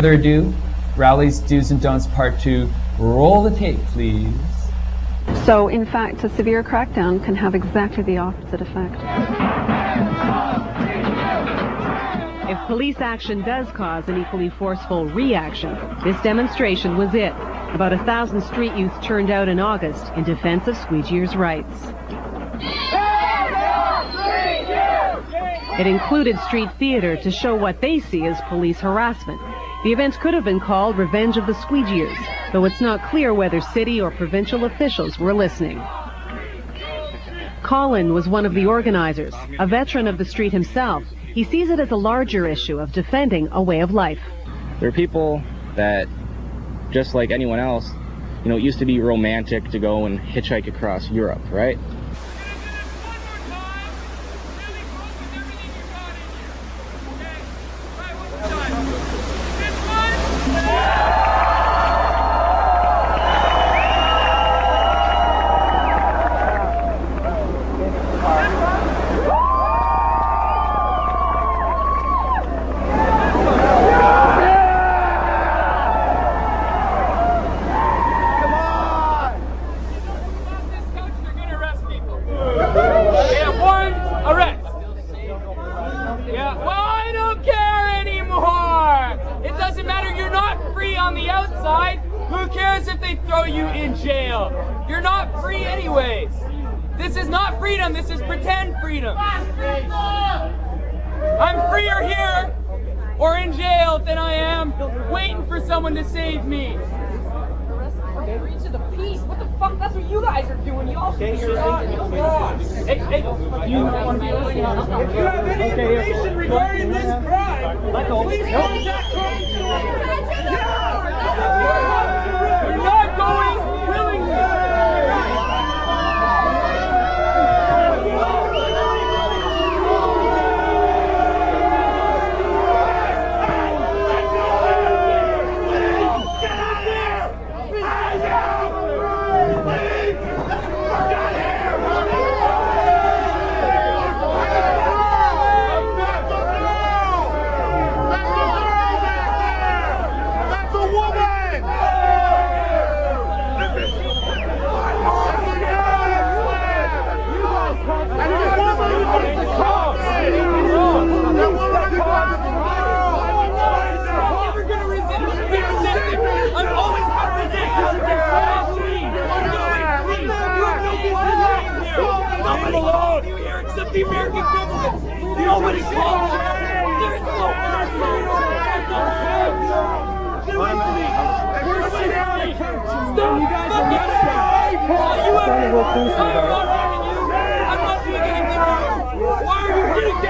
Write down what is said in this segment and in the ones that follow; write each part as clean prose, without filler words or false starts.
further ado, Rallies, Do's and Don'ts Part 2. Roll the tape, please. So, in fact, a severe crackdown can have exactly the opposite effect. If police action does cause an equally forceful reaction, this demonstration was it. About 1,000 street youth turned out in August in defense of squeegeers' rights. It included street theater to show what they see as police harassment. The event could have been called Revenge of the Squeegeers, though it's not clear whether city or provincial officials were listening. Colin was one of the organizers, a veteran of the street himself. He sees it as a larger issue of defending a way of life. There are people that, just like anyone else, you know, it used to be romantic to go and hitchhike across Europe, right? Who cares if they throw you in jail? You're not free anyways. This is not freedom, this is pretend freedom. I'm freer here or in jail than I am waiting for someone to save me. Reach to the peace. What the fuck? That's what you guys are doing. You all should be Hey, you want to be arrested? If you have any information regarding this crime, please contact Crime Story. You're not going willingly. The American government. Nobody calls. There's no I'm not doing anything wrong. Why are you hitting me?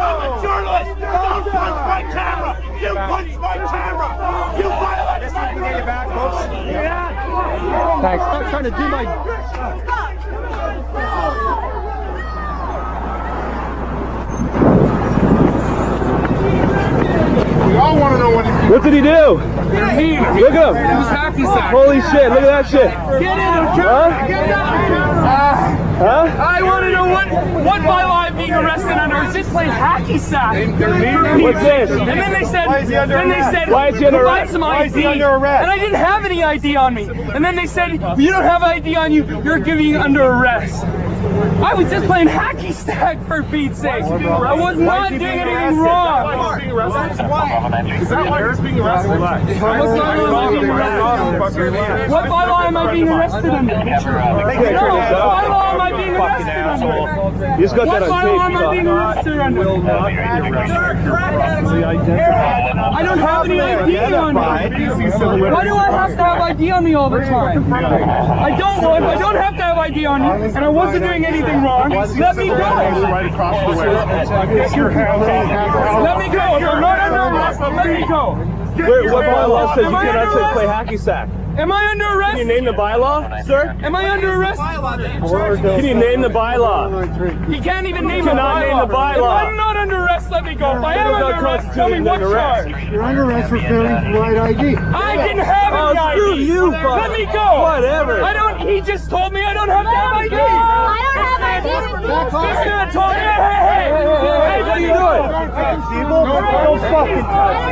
I'm a journalist. Don't punch my camera. You punched my camera. You violated. This time we get you back, folks. Yeah. Thanks. I'm trying to do my... We all want to know what he did. What did he do? Look at him. Holy shit, look at that shit. Get in, Huh? I want to know what bylaw I'm being arrested under. Is this playing hacky sack? What's this? And then they said, Why is he under arrest? Some Why is he ID. under arrest? And I didn't have any ID on me. And then they said, you don't have ID on you, you're giving under arrest. I was just playing hacky sack for Pete's sake. I was not doing anything wrong. Is that why he's being arrested? What bylaw am I being arrested under? No, what bylaw am I being arrested under? You just got What that on bylaw am I tape. being arrested under? I don't have any ID on me. Why do I have to have ID on me all the time? I don't have to have ID on me, and I wasn't doing anything wrong. Let me go. Right across the way. Let me go. If I'm not under arrest, let me go. What bylaw says you cannot play hacky sack? Am I under arrest? Can you name the bylaw, sir? Am I under arrest? Can you name the bylaw? He can't even name the Cannot name the bylaw. If I'm not under arrest, let me go. If I am under arrest, tell me what charge. You're under arrest for failing to provide ID. I didn't have any ID. Screw you, Let me go. Whatever. He just told me I don't have to have ID. I don't have ID. He's gonna talk. Hey, what are you doing? Don't fucking touch me.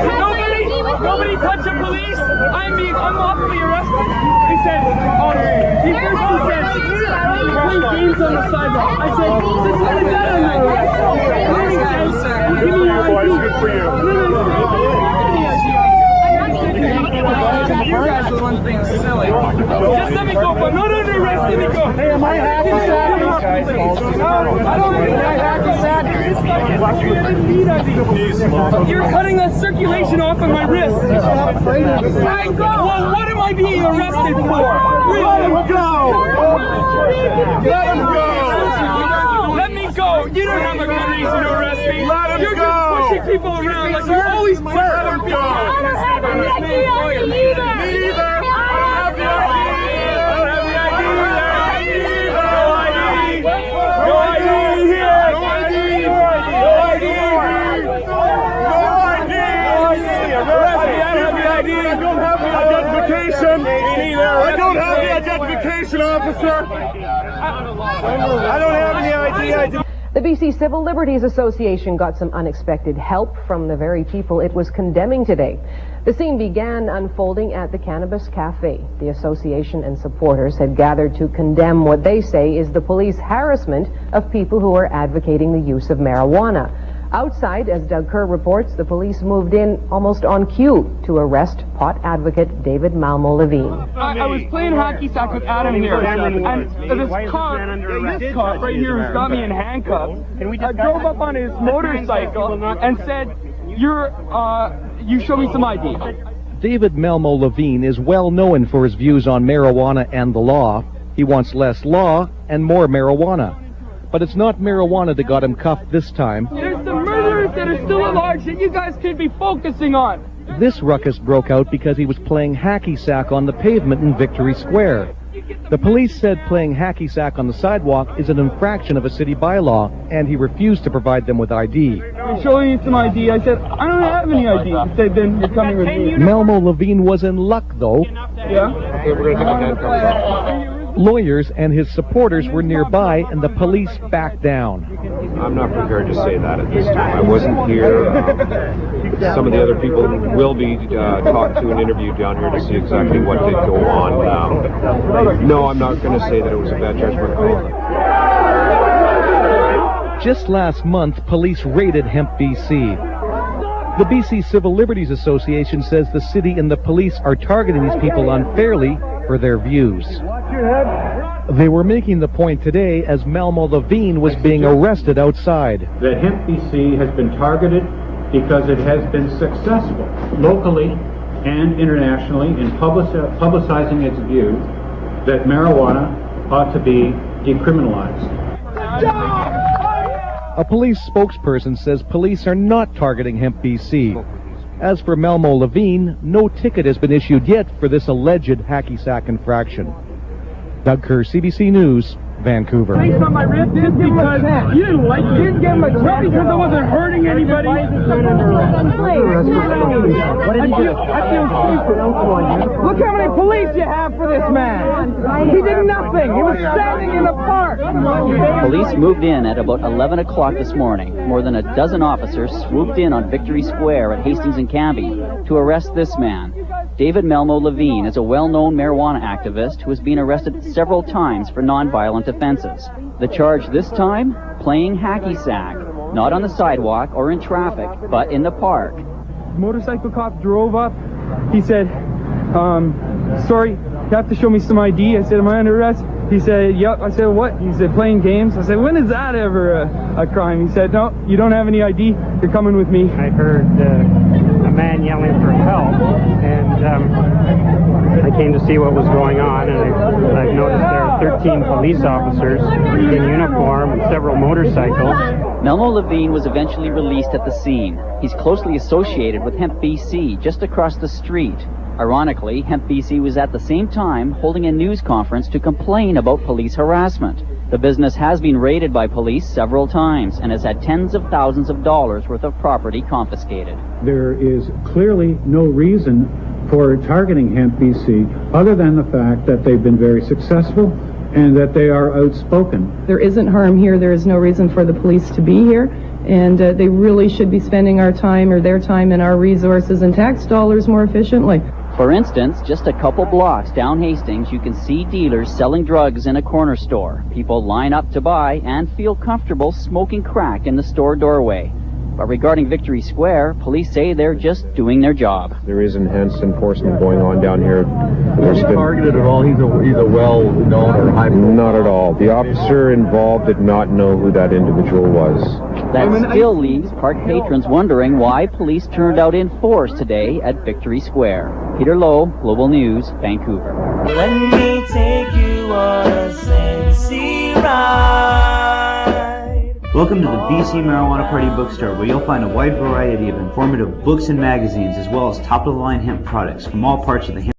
Nobody touched the police. I'm unlawfully arrested. He said, he said, playing games on the sidewalk. I said, this is that on the give me your ID. Good for you. You guys are the ones being silly. Just let me go, but no, arrest me, go. Hey, am I happy sad? I don't think I'm happy sad. You're cutting the circulation off of my wrist. Well, what am I being arrested for? Let him go! Let him go! Let me go! You don't have a good reason to arrest me. Let him You're go! just pushing people around like you're always pushing Let him go! I don't have any idea either. Me either! I don't have the ID! I don't have the ID either! No ID here! No ID! No ID! I don't have the ID! I don't have the identification! I don't have the identification, officer! I don't have any ID. The BC Civil Liberties Association got some unexpected help from the very people it was condemning today. The scene began unfolding at the Cannabis Cafe. The association and supporters had gathered to condemn what they say is the police harassment of people who are advocating the use of marijuana. Outside, as Doug Kerr reports, the police moved in almost on cue to arrest pot advocate David Malmo-Levine. I was playing hockey sack with Adam here, and this cop right here who's got me in handcuffs, drove up on his motorcycle and said, you show me some ID. David Malmo-Levine is well known for his views on marijuana and the law. He wants less law and more marijuana. But it's not marijuana that got him cuffed this time. There's the murderers that are still at large that you guys could be focusing on. This ruckus broke out because he was playing hacky sack on the pavement in Victory Square. The police said playing hacky sack on the sidewalk is an infraction of a city bylaw, and he refused to provide them with ID. You're showing me some ID. I said, I don't have any ID. He said, then you're coming with me. Malmo-Levine was in luck, though. Yeah? Okay, we're going to take a handcuffs. Lawyers and his supporters were nearby, and the police backed down. I'm not prepared to say that at this time. I wasn't here. Some of the other people will be talked to and interviewed down here to see exactly what did go on. No, I'm not going to say that it was a bad judgment call. Just last month, police raided Hemp BC. The BC Civil Liberties Association says the city and the police are targeting these people unfairly for their views. They were making the point today as Malmo-Levine was being arrested outside. That Hemp BC has been targeted because it has been successful locally and internationally in publicizing its view that marijuana ought to be decriminalized. A police spokesperson says police are not targeting Hemp BC. As for Malmo-Levine, no ticket has been issued yet for this alleged hacky sack infraction. Doug Kerr, CBC News, Vancouver. Placed on my wrist just because you didn't like me. Didn't give him a not because I wasn't hurting anybody. What did he do? Look how many police you have for this man. He did nothing. He was standing in the park. Police moved in at about 11 o'clock this morning. More than a dozen officers swooped in on Victory Square at Hastings and Cambie to arrest this man. David Malmo-Levine is a well-known marijuana activist who has been arrested several times for non-violent offenses. The charge this time? Playing hacky sack. Not on the sidewalk or in traffic, but in the park. Motorcycle cop drove up. He said, sorry, you have to show me some ID. I said, am I under arrest? He said, yep. I said, what? He said, playing games. I said, when is that ever a crime? He said, no, you don't have any ID. You're coming with me. I heard a man yelling for help, and I came to see what was going on, and I've noticed there are 13 police officers in uniform and several motorcycles. Malmo-Levine was eventually released at the scene. He's closely associated with Hemp BC, just across the street. Ironically, Hemp BC was at the same time holding a news conference to complain about police harassment. The business has been raided by police several times and has had tens of thousands of dollars worth of property confiscated. There is clearly no reason for targeting Hemp BC other than the fact that they've been very successful and that they are outspoken. There isn't harm here. There is no reason for the police to be here. and they really should be spending our time or their time and our resources and tax dollars more efficiently. For instance, just a couple blocks down Hastings, you can see dealers selling drugs in a corner store. People line up to buy and feel comfortable smoking crack in the store doorway. But regarding Victory Square, police say they're just doing their job. There is enhanced enforcement going on down here. Was he targeted at all? He's a well-known or high profile? Not at all. The officer involved did not know who that individual was. That still leaves park patrons wondering why police turned out in force today at Victory Square. Peter Lowe, Global News, Vancouver. Let me take you on a Sensi ride. Welcome to the BC Marijuana Party bookstore, where you'll find a wide variety of informative books and magazines, as well as top-of-the-line hemp products from all parts of the hemp